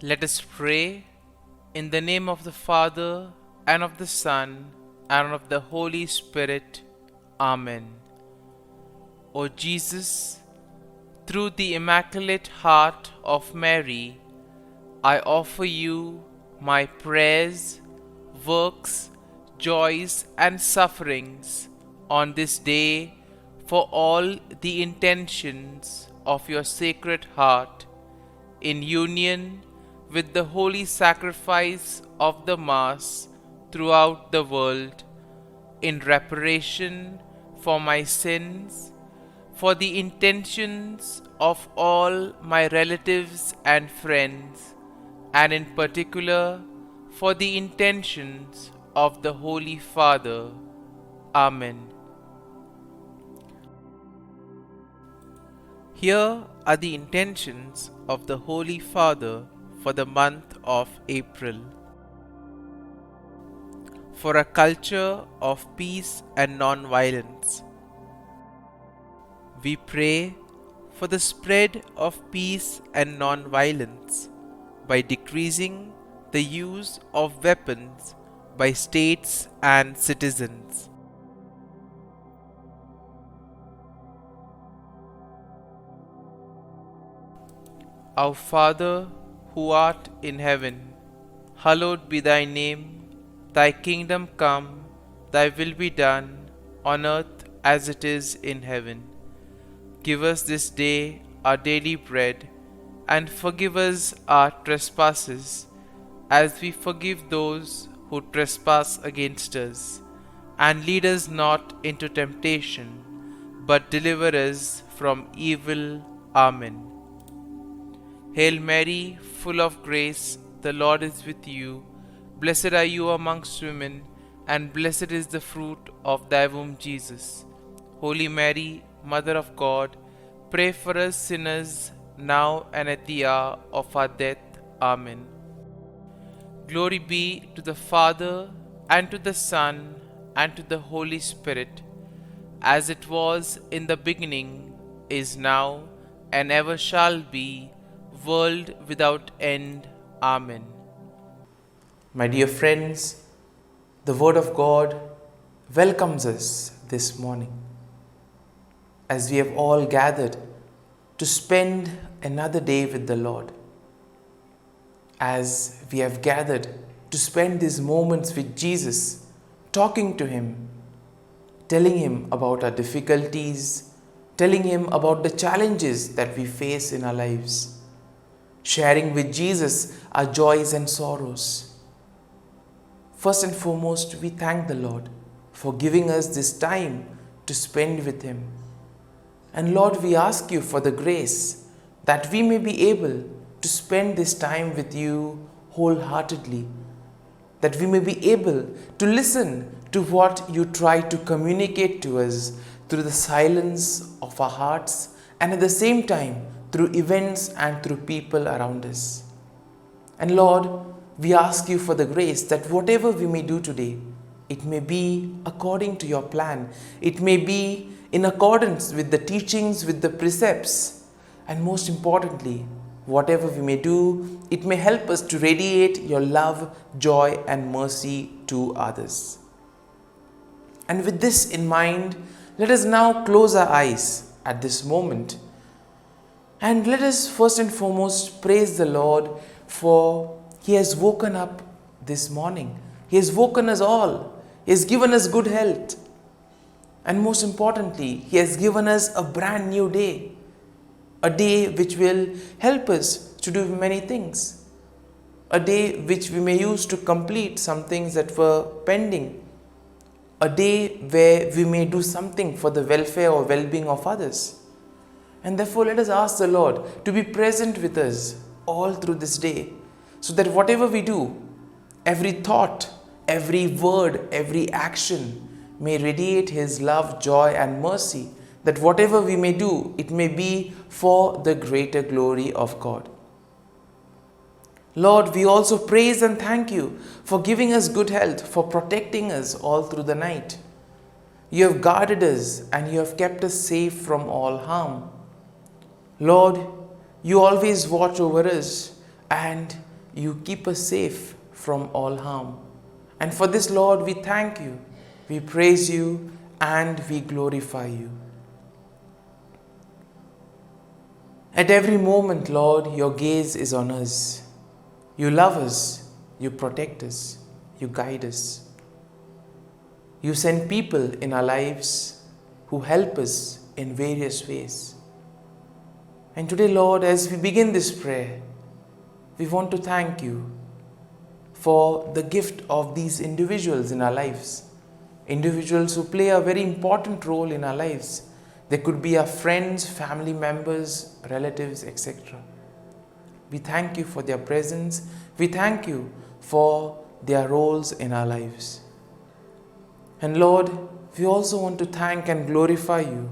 Let us pray in the name of the Father, and of the Son, and of the Holy Spirit. Amen. O Jesus, through the Immaculate Heart of Mary, I offer you my prayers, works, joys, and sufferings on this day for all the intentions of your Sacred Heart, in union with the holy sacrifice of the Mass throughout the world, in reparation for my sins, for the intentions of all my relatives and friends, and in particular for the intentions of the Holy Father. Amen. Here are the intentions of the Holy Father for the month of April. For a culture of peace and non-violence. We pray for the spread of peace and non-violence by decreasing the use of weapons by states and citizens. Our Father, who art in heaven, hallowed be thy name. Thy kingdom come, thy will be done, on earth as it is in heaven. Give us this day our daily bread, and forgive us our trespasses, as we forgive those who trespass against us. And lead us not into temptation, but deliver us from evil. Amen. Hail Mary, full of grace, the Lord is with you. Blessed are you amongst women, and blessed is the fruit of thy womb, Jesus. Holy Mary, Mother of God, pray for us sinners, now and at the hour of our death. Amen. Glory be to the Father, and to the Son, and to the Holy Spirit, as it was in the beginning, is now, and ever shall be, world without end. Amen. My dear friends, the Word of God welcomes us this morning as we have all gathered to spend another day with the Lord. As we have gathered to spend these moments with Jesus, talking to Him, telling Him about our difficulties, telling Him about the challenges that we face in our lives, sharing with Jesus our joys and sorrows. First and foremost, we thank the Lord for giving us this time to spend with Him. And Lord, we ask you for the grace that we may be able to spend this time with you wholeheartedly, that we may be able to listen to what you try to communicate to us through the silence of our hearts, and at the same time through events and through people around us. And Lord, we ask you for the grace that whatever we may do today, it may be according to your plan. It may be in accordance with the teachings, with the precepts. And most importantly, whatever we may do, it may help us to radiate your love, joy, and mercy to others. And with this in mind, let us now close our eyes at this moment. And let us first and foremost praise the Lord, for He has woken up this morning. He has woken us all. He has given us good health. And most importantly, He has given us a brand new day. A day which will help us to do many things. A day which we may use to complete some things that were pending. A day where we may do something for the welfare or well-being of others. And therefore, let us ask the Lord to be present with us all through this day, so that whatever we do, every thought, every word, every action may radiate His love, joy, and mercy, that whatever we may do, it may be for the greater glory of God. Lord, we also praise and thank you for giving us good health, for protecting us all through the night. You have guarded us and you have kept us safe from all harm. Lord, you always watch over us, and you keep us safe from all harm. And for this, Lord, we thank you, we praise you, and we glorify you. At every moment, Lord, your gaze is on us. You love us, you protect us, you guide us. You send people in our lives who help us in various ways. And today, Lord, as we begin this prayer, we want to thank you for the gift of these individuals in our lives. Individuals who play a very important role in our lives. They could be our friends, family members, relatives, etc. We thank you for their presence. We thank you for their roles in our lives. And Lord, we also want to thank and glorify you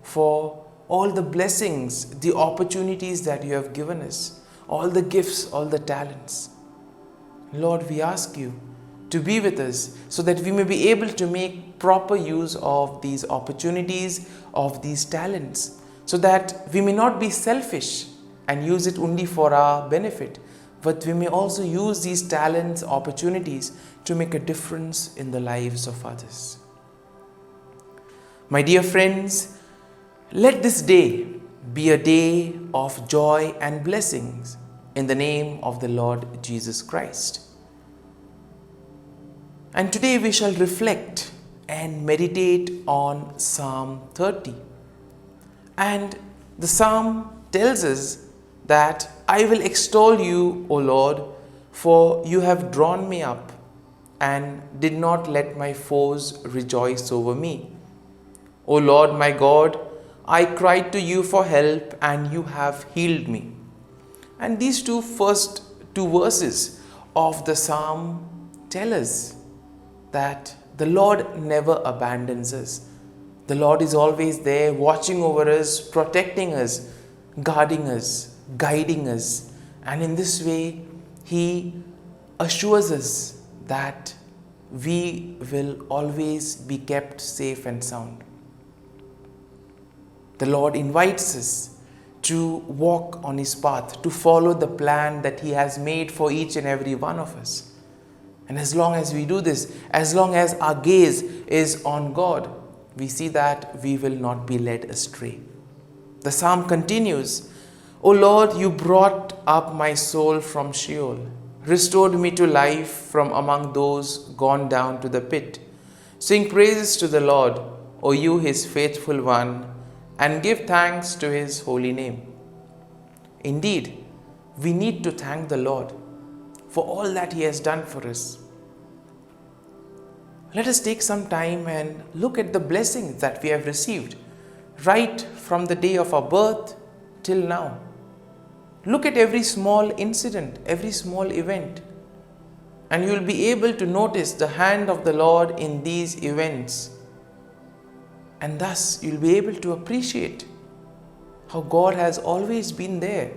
for all the blessings, the opportunities that you have given us, all the gifts, all the talents. Lord, we ask you to be with us so that we may be able to make proper use of these opportunities, of these talents, so that we may not be selfish and use it only for our benefit, but we may also use these talents, opportunities to make a difference in the lives of others. My dear friends, let this day be a day of joy and blessings in the name of the Lord Jesus Christ. And today we shall reflect and meditate on Psalm 30. And the psalm tells us that I will extol you, O Lord, for you have drawn me up and did not let my foes rejoice over me. O Lord my God, I cried to you for help and you have healed me. And these first two verses of the psalm tell us that the Lord never abandons us. The Lord is always there, watching over us, protecting us, guarding us, guiding us. And in this way, He assures us that we will always be kept safe and sound. The Lord invites us to walk on His path, to follow the plan that He has made for each and every one of us. And as long as we do this, as long as our gaze is on God, we see that we will not be led astray. The psalm continues, O Lord, you brought up my soul from Sheol, restored me to life from among those gone down to the pit. Sing praises to the Lord, O you His faithful one, and give thanks to His holy name. Indeed, we need to thank the Lord for all that He has done for us. Let us take some time and look at the blessings that we have received right from the day of our birth till now. Look at every small incident, every small event, and you will be able to notice the hand of the Lord in these events. And thus you will be able to appreciate how God has always been there,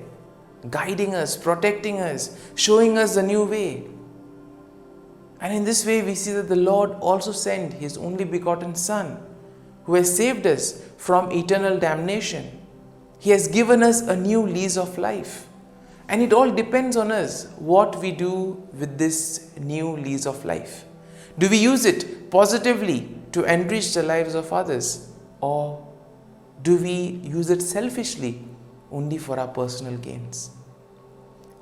guiding us, protecting us, showing us the new way. And in this way we see that the Lord also sent His only begotten Son, who has saved us from eternal damnation. He has given us a new lease of life. And it all depends on us what we do with this new lease of life. Do we use it positively to enrich the lives of others? Or do we use it selfishly only for our personal gains?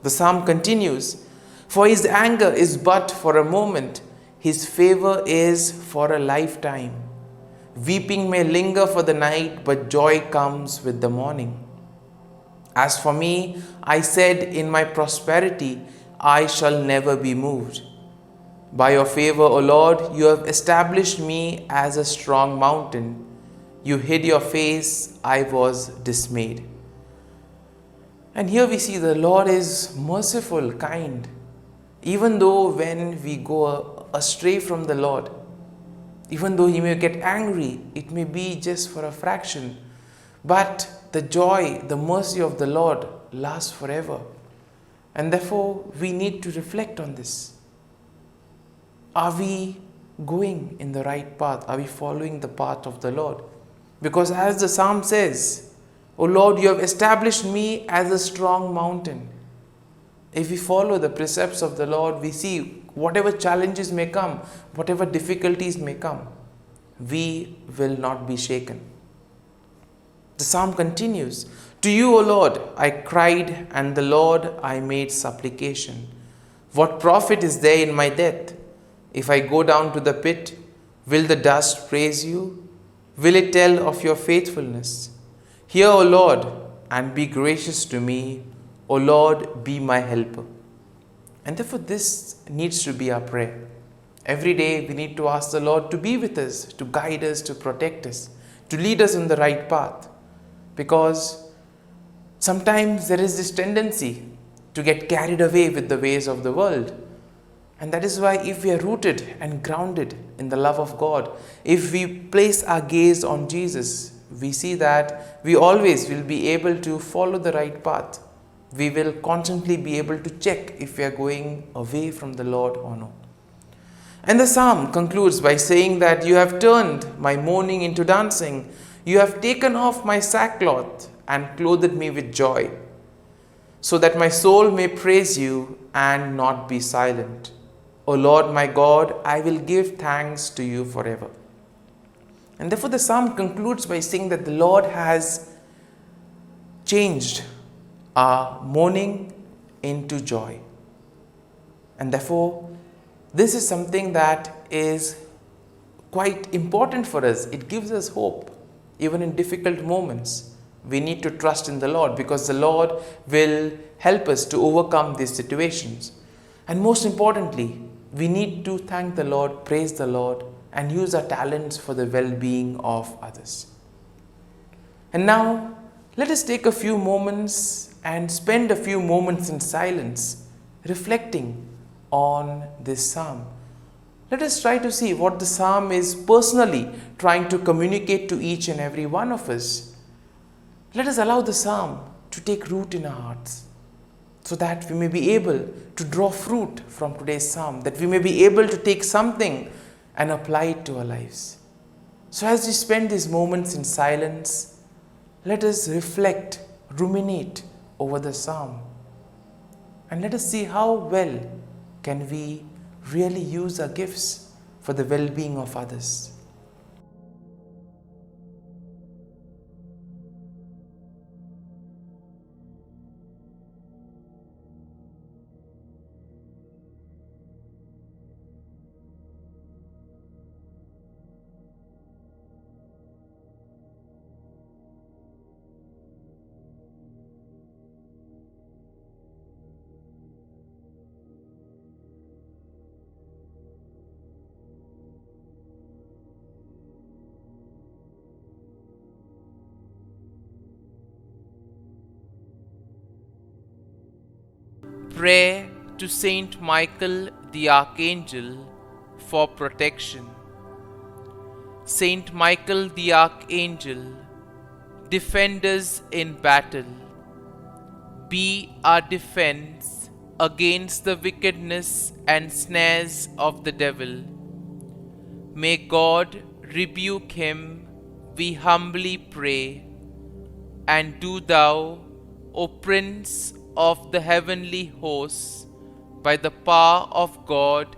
The psalm continues, for His anger is but for a moment, His favor is for a lifetime. Weeping may linger for the night, but joy comes with the morning. As for me, I said in my prosperity, I shall never be moved. By your favor, O Lord, you have established me as a strong mountain. You hid your face, I was dismayed. And here we see the Lord is merciful, kind. Even though when we go astray from the Lord, even though He may get angry, it may be just for a fraction. But the joy, the mercy of the Lord lasts forever. And therefore, we need to reflect on this. Are we going in the right path? Are we following the path of the Lord? Because as the psalm says, O Lord, you have established me as a strong mountain. If we follow the precepts of the Lord, we see whatever challenges may come, whatever difficulties may come, we will not be shaken. The psalm continues, "To you, O Lord, I cried, and the Lord I made supplication. What profit is there in my death? If I go down to the pit, will the dust praise you? Will it tell of your faithfulness? Hear, O Lord, and be gracious to me. O Lord, be my helper." And therefore this needs to be our prayer. Every day we need to ask the Lord to be with us, to guide us, to protect us, to lead us on the right path. Because sometimes there is this tendency to get carried away with the ways of the world. And that is why if we are rooted and grounded in the love of God, if we place our gaze on Jesus, we see that we always will be able to follow the right path. We will constantly be able to check if we are going away from the Lord or not. And the psalm concludes by saying that you have turned my mourning into dancing. You have taken off my sackcloth and clothed me with joy, so that my soul may praise you and not be silent. O Lord my God, I will give thanks to you forever. And therefore the psalm concludes by saying that the Lord has changed our mourning into joy. And therefore this is something that is quite important for us. It gives us hope. Even in difficult moments, we need to trust in the Lord, because the Lord will help us to overcome these situations. And most importantly, we need to thank the Lord, praise the Lord, and use our talents for the well-being of others. And now, let us take a few moments and spend a few moments in silence, reflecting on this psalm. Let us try to see what the psalm is personally trying to communicate to each and every one of us. Let us allow the psalm to take root in our hearts, so that we may be able to draw fruit from today's psalm, that we may be able to take something and apply it to our lives. So as we spend these moments in silence, let us reflect, ruminate over the psalm, and let us see how well can we really use our gifts for the well-being of others. Prayer to Saint Michael the Archangel for protection. Saint Michael the Archangel, defend us in battle. Be our defense against the wickedness and snares of the devil. May God rebuke him, we humbly pray. And do thou, O Prince of the heavenly hosts, by the power of God,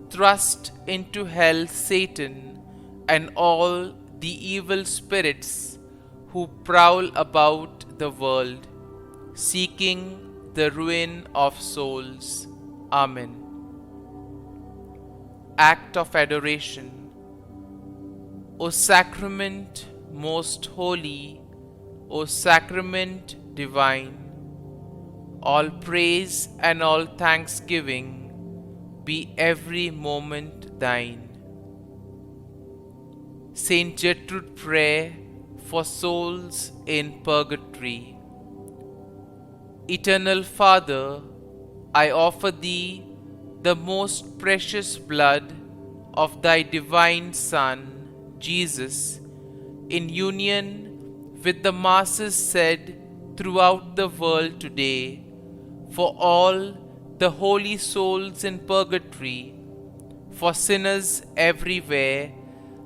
thrust into hell Satan and all the evil spirits who prowl about the world, seeking the ruin of souls. Amen. Act of Adoration. O Sacrament most holy, O Sacrament divine, all praise and all thanksgiving be every moment thine. Saint Gertrude Prayer for souls in purgatory. Eternal Father, I offer Thee the most precious blood of Thy divine Son, Jesus, in union with the masses said throughout the world today, for all the holy souls in purgatory, for sinners everywhere,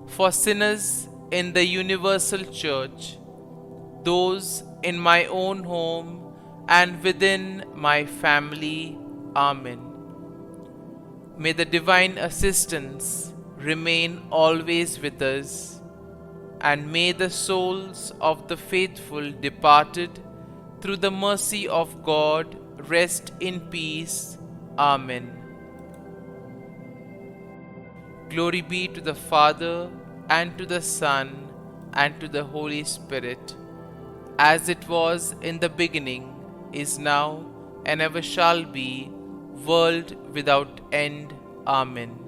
for sinners in the universal church, those in my own home, and within my family. Amen. May the divine assistance remain always with us, and may the souls of the faithful departed through the mercy of God rest in peace. Amen. Glory be to the Father, and to the Son, and to the Holy Spirit, as it was in the beginning, is now, and ever shall be, world without end. Amen.